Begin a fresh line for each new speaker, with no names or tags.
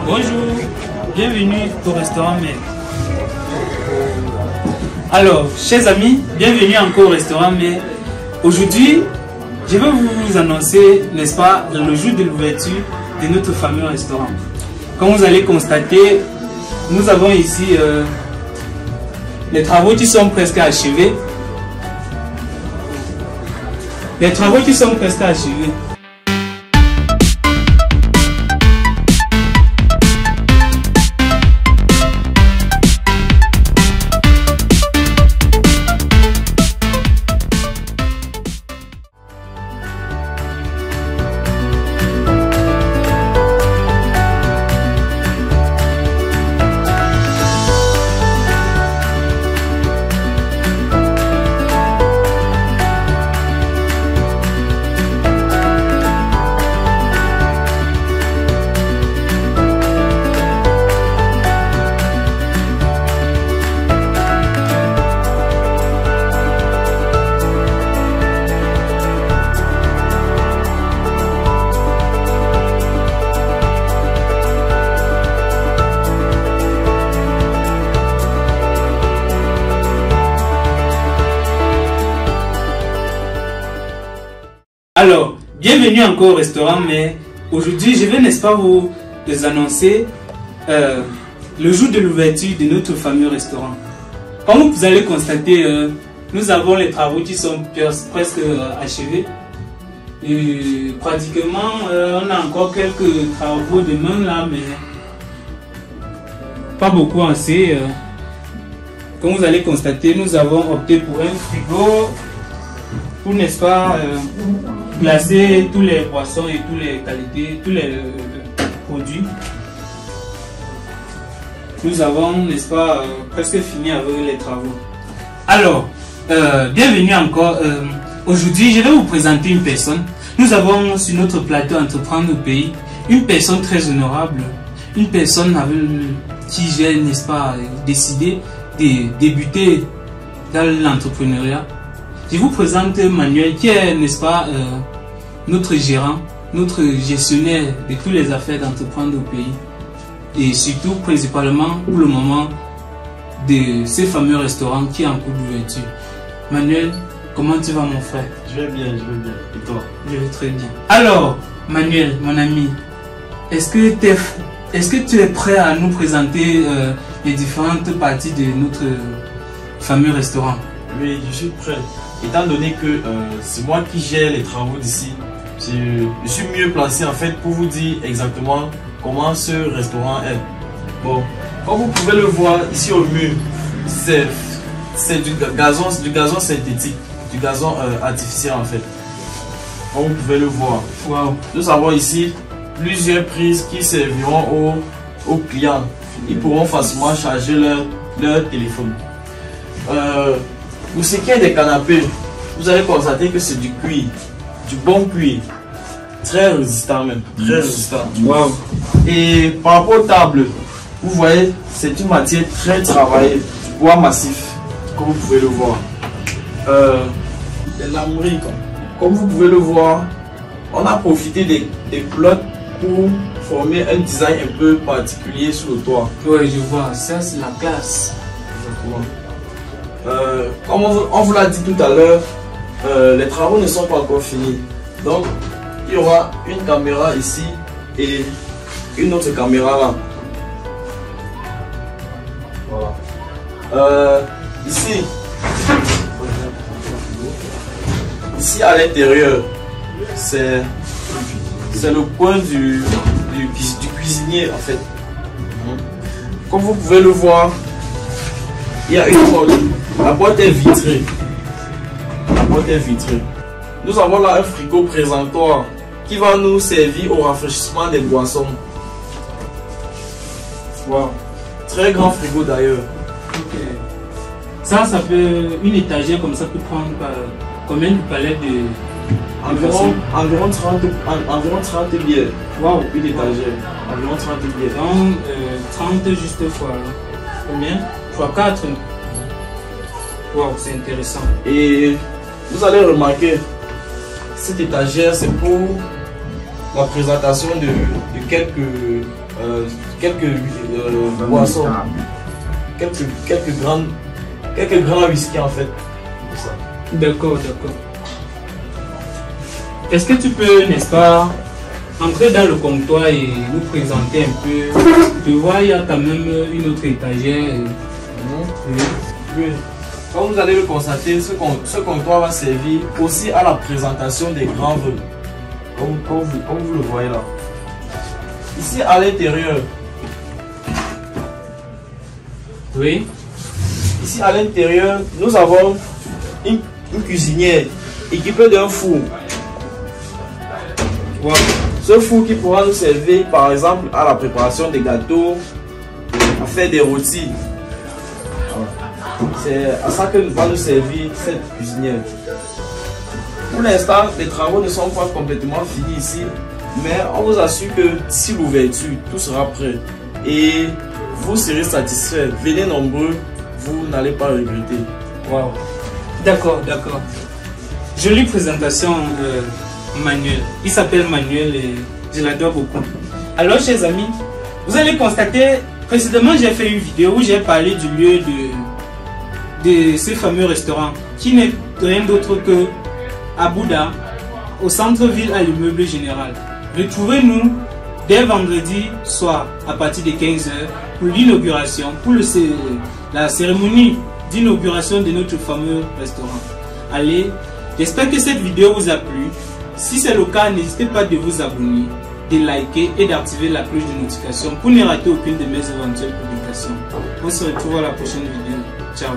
Bonjour, bienvenue au restaurant Mère. Alors, chers amis, bienvenue encore au restaurant Mère. Aujourd'hui, je vais vous annoncer, n'est-ce pas, le jour de l'ouverture de notre fameux restaurant. Comme vous allez constater, nous avons ici les travaux qui sont presque achevés. Les travaux qui sont presque achevés. Alors, bienvenue encore au restaurant, mais aujourd'hui je vais, n'est-ce pas, vous annoncer le jour de l'ouverture de notre fameux restaurant. Comme vous allez constater, nous avons les travaux qui sont presque achevés. Et pratiquement, on a encore quelques travaux de main là, mais pas beaucoup assez. Comme vous allez constater, nous avons opté pour un frigo pour, n'est-ce pas, placer tous les poissons et toutes les qualités, tous les produits. Nous avons, n'est-ce pas, presque fini avec les travaux. Alors, bienvenue encore. Aujourd'hui, je vais vous présenter une personne. Nous avons sur notre plateau Entreprendre au pays une personne très honorable, une personne avec qui j'ai, n'est-ce pas, décidé de débuter dans l'entrepreneuriat. Je vous présente Manuel qui est, n'est-ce pas, notre gérant, notre gestionnaire de toutes les affaires d'Entreprendre au pays. Et surtout, principalement, pour le moment, de ces fameux restaurants qui est en cours d'ouverture. Manuel, comment tu vas, mon frère?
Je vais bien, je vais bien. Et toi?
Je vais très bien. Alors, Manuel, mon ami, est-ce que tu es prêt à nous présenter les différentes parties de notre fameux restaurant?
Oui, je suis prêt. Étant donné que c'est moi qui gère les travaux d'ici, je suis mieux placé en fait pour vous dire exactement comment ce restaurant est. Bon, comme vous pouvez le voir ici au mur, c'est du gazon synthétique, du gazon artificiel en fait. Comme vous pouvez le voir.
Wow.
Nous avons ici plusieurs prises qui serviront aux clients. Ils pourront facilement charger leur téléphone. Pour ce qui est des canapés, vous allez constater que c'est du cuir, du bon cuir, très résistant même, très résistant.
Wow.
Et par rapport aux tables, vous voyez, c'est une matière très travaillée, du bois massif, comme vous pouvez le voir. Des lameries, comme vous pouvez le voir, on a profité des plots pour former un design un peu particulier sur le toit.
Oui, je vois, ça c'est la classe.
Exactement. Comme on vous l'a dit tout à l'heure, les travaux ne sont pas encore finis. Donc, il y aura une caméra ici et une autre caméra là. Voilà. Ici à l'intérieur, c'est le coin du cuisinier en fait. Comme vous pouvez le voir, il y a une porte. La boîte est vitrée. La boîte est vitrée. Nous avons là un frigo présentoir qui va nous servir au rafraîchissement des boissons. Wow. Très grand frigo d'ailleurs.
Ok. Ça peut, une étagère comme ça peut prendre combien de palettes de...
Environ 30 bières. Waouh, une étagère. Environ 30 bières.
Donc 30 juste fois combien? Fois 4. Waouh, c'est intéressant.
Et vous allez remarquer, cette étagère, c'est pour la présentation de quelques boissons, quelques grands whisky en fait.
D'accord, d'accord. Est-ce que tu peux, n'est-ce pas, entrer dans le comptoir et nous présenter un peu? Tu vois, il y a quand même une autre étagère.
Oui. Comme vous allez le constater, ce comptoir va servir aussi à la présentation des grands vins. Comme vous le voyez là. Ici à l'intérieur.
Oui.
Ici à l'intérieur, nous avons une cuisinière équipée d'un four. Voilà. Ce four qui pourra nous servir par exemple à la préparation des gâteaux, à faire des rôtis. C'est à ça que va nous servir cette cuisinière. Pour l'instant, les travaux ne sont pas complètement finis ici, mais on vous assure que d'ici l'ouverture, tout sera prêt et vous serez satisfait. Venez nombreux, vous n'allez pas regretter.
Wow. D'accord, d'accord. Jolie présentation, Manuel. Il s'appelle Manuel et je l'adore beaucoup. Alors, chers amis, vous allez constater, précédemment, j'ai fait une vidéo où j'ai parlé du lieu de ce fameux restaurant qui n'est rien d'autre que à Bouddha, au centre-ville à l'immeuble général. Retrouvez-nous dès vendredi soir à partir de 15 h pour l'inauguration, pour la cérémonie d'inauguration de notre fameux restaurant. Allez, j'espère que cette vidéo vous a plu. Si c'est le cas, n'hésitez pas de vous abonner, de liker et d'activer la cloche de notification pour ne rater aucune de mes éventuelles publications. On se retrouve à la prochaine vidéo. Ciao.